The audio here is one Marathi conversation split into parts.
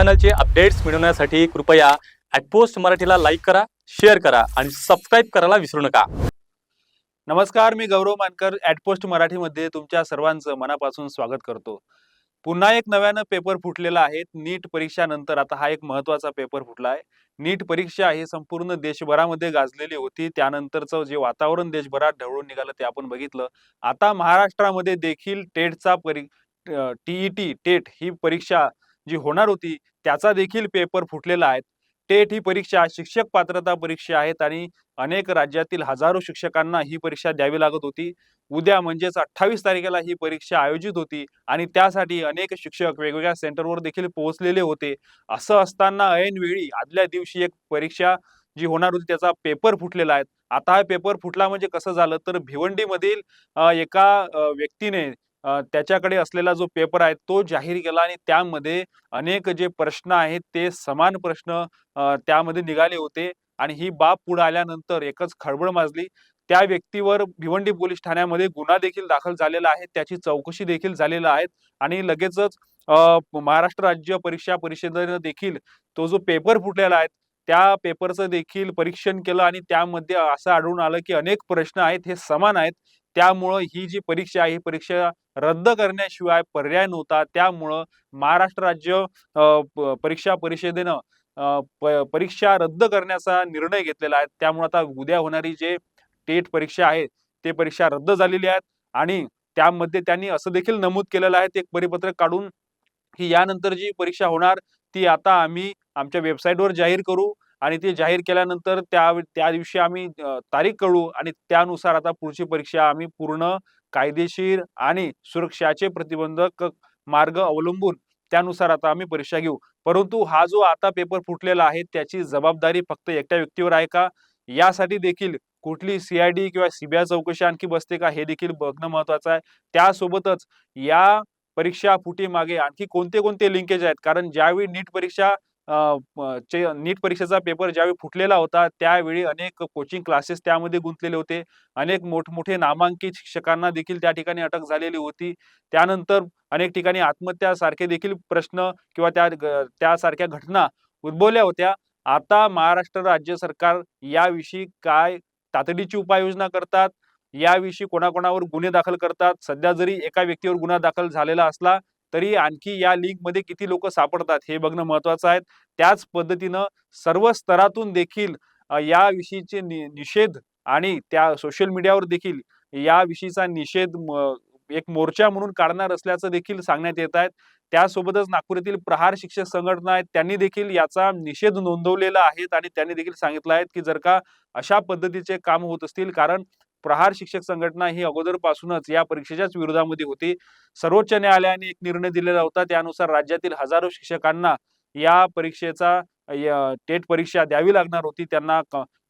चॅनलचे अपडेट्स मिळवण्यासाठी कृपया @पोस्ट मराठीला लाईक करा, शेअर करा आणि सबस्क्राइब करायला विसरू नका। नमस्कार, मी गौरव मानकर @पोस्ट मराठीमध्ये तुमच्या सर्वांचं मनापासून स्वागत करतो। पुन्हा एक नव्यानं पेपर फुटलेला आहे। नीट परीक्षानंतर आता हा एक महत्त्वाचा पेपर फुटला आहे। नीट परीक्षा ही संपूर्ण देशभरामध्ये गाजलेली होती। त्यानंतरचं जे वातावरण देशभरात ढवळून निघालं ते आपण बघितलं। आता महाराष्ट्रामध्ये देखील टेटचा टीईटी टेट ही परीक्षा जी होणार होती त्याचा देखील पेपर फुटलेला आहे। टेट ही परीक्षा शिक्षक पात्रता परीक्षा आहेत आणि अनेक राज्यातील हजारो शिक्षकांना ही परीक्षा द्यावी लागत होती। उद्या म्हणजेच 28 तारखेला ही परीक्षा आयोजित होती आणि त्यासाठी अनेक शिक्षक वेगवेगळ्या सेंटरवर देखील पोहोचलेले होते। असं असताना ऐनवेळी आदल्या दिवशी एक परीक्षा जी होणार होती त्याचा पेपर फुटलेला आहे। आता हा पेपर फुटला म्हणजे कसं झालं तर भिवंडीमधील एका व्यक्तीने त्याच्याकडे असलेला जो पेपर आहे तो जाहीर केला आणि त्यामध्ये अनेक जे प्रश्न आहेत ते समान प्रश्न त्यामध्ये निघाले होते आणि ही बाब पुढे आल्यानंतर एकच खळबळ माजली। त्या व्यक्तीवर भिवंडी पोलीस ठाण्यामध्ये गुन्हा देखील दाखल झालेला आहे। त्याची चौकशी देखील झालेली आहे आणि लगेचच महाराष्ट्र राज्य परीक्षा परिषदेने देखील तो जो पेपर फुटलेला आहे त्या पेपरचं देखील परीक्षण केलं आणि त्यामध्ये असं आढळून आलं की अनेक प्रश्न आहेत हे समान आहेत। त्यामुळे ही जी परीक्षा आहे ही परीक्षा रद्द करण्याशिवाय पर्याय नव्हता। त्यामुळे महाराष्ट्र राज्य परीक्षा परिषदेनं परीक्षा रद्द करण्याचा निर्णय घेतलेला आहे। त्यामुळे आता उद्या होणारी जे टेट परीक्षा आहे ते परीक्षा रद्द झालेली आहे आणि त्यामध्ये त्यांनी असं देखील नमूद केलेलं आहे एक परिपत्रक काढून की यानंतर जी परीक्षा होणार ती आता आम्ही आमच्या वेबसाईटवर जाहीर करू आणि ते जाहीर केल्यानंतर त्या दिवशी आम्ही तारीख कळवू आणि त्यानुसार आता पुढची परीक्षा आम्ही पूर्ण कायदेशीर आणि सुरक्षाचे प्रतिबंधक मार्ग अवलंबून त्यानुसार आता आम्ही परीक्षा घेऊ। परंतु हा जो आता पेपर फुटलेला आहे त्याची जबाबदारी फक्त एकट्या व्यक्तीवर आहे का यासाठी देखील कुठली सीआयडी किंवा सीबीआय चौकशी आणखी बसते का हे देखील बघणं महत्त्वाचं आहे। त्यासोबतच या परीक्षा फुटी मागे आणखी कोणते कोणते लिंकेज आहेत कारण ज्यावेळी नीट परीक्षेचा पेपर ज्यावेळी फुटलेला होता त्यावेळी अनेक कोचिंग क्लासेस त्यामध्ये गुंतलेले होते। अनेक मोठमोठे नामांकित शिक्षकांना देखील त्या ठिकाणी अटक झालेली होती। त्यानंतर अनेक ठिकाणी आत्महत्यासारखे देखील प्रश्न किंवा त्यासारख्या घटना उद्भवल्या होत्या। आता महाराष्ट्र राज्य सरकार याविषयी काय तातडीची उपाययोजना करतात, याविषयी कोणाकोणावर गुन्हे दाखल करतात, सध्या जरी एका व्यक्तीवर गुन्हा दाखल झालेला असला तरी आणखी या लिंकमध्ये किती लोक सापडतात हे बघणं महत्त्वाचं आहे। त्याच पद्धतीनं सर्व स्तरातून देखील याविषयीचे निषेध आणि त्या सोशल मीडियावर देखील याविषयीचा निषेध एक मोर्चा म्हणून काढणार असल्याचं देखील सांगण्यात येत आहे। त्यासोबतच नागपूर येथील प्रहार शिक्षक संघटना आहेत त्यांनी देखील याचा निषेध नोंदवलेला आहे आणि त्यांनी देखील सांगितलं आहे की जर का अशा पद्धतीचे काम होत असतील कारण प्रहार शिक्षक संघटना ही अगोदरपासूनच या परीक्षेच्याच विरोधामध्ये होती। सर्वोच्च न्यायालयाने एक निर्णय दिलेला होता त्यानुसार राज्यातील हजारो शिक्षकांना या परीक्षेचा टेट परीक्षा द्यावी लागणार होती, त्यांना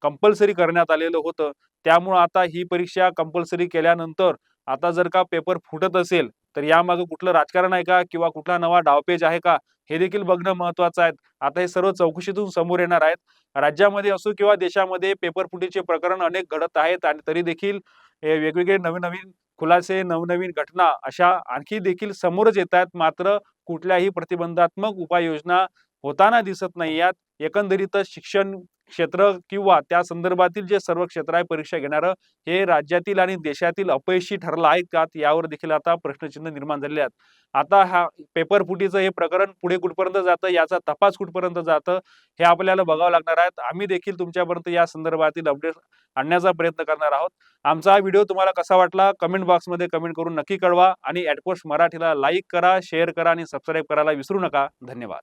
कंपल्सरी करण्यात आलेलं होतं। त्यामुळे आता ही परीक्षा कंपल्सरी केल्यानंतर आता जर का पेपर फुटत असेल तर यामागे कुठलं राजकारण आहे का किंवा कुठला नवा डावपेच आहे का हे देखील बघणं महत्त्वाचं आहे। आता हे सर्व चौकशीतून समोर येणार आहेत। राज्यामध्ये असो किंवा देशामध्ये पेपर फुटीचे प्रकरण अनेक घडत आहेत आणि तरी देखील वेगवेगळे नवीन खुलासे नवनवीन घटना अशा आणखी देखील समोरच येत आहेत। मात्र कुठल्याही प्रतिबंधात्मक उपाययोजना होताना दिसत नाही यात। एकंदरीतच शिक्षण क्षेत्र किंवा त्या संदर्भातील जे सर्व क्षेत्र आहे परीक्षा घेणारं हे राज्यातील आणि देशातील अपयशी ठरलं आहे का यावर देखील आता प्रश्नचिन्ह निर्माण झालेले आहेत। आता हा पेपर फुटीचं हे प्रकरण पुढे कुठपर्यंत जातं याचा तपास कुठपर्यंत जातं हे आपल्याला बघावं लागणार आहे। आम्ही देखील तुमच्यापर्यंत या संदर्भातील अपडेट आणण्याचा प्रयत्न करणार आहोत। आमचा हा व्हिडिओ तुम्हाला कसा वाटला कमेंट बॉक्समध्ये कमेंट करून नक्की कळवा आणि @पोस्ट मराठीला लाईक करा, शेअर करा आणि सबस्क्राईब करायला विसरू नका। धन्यवाद।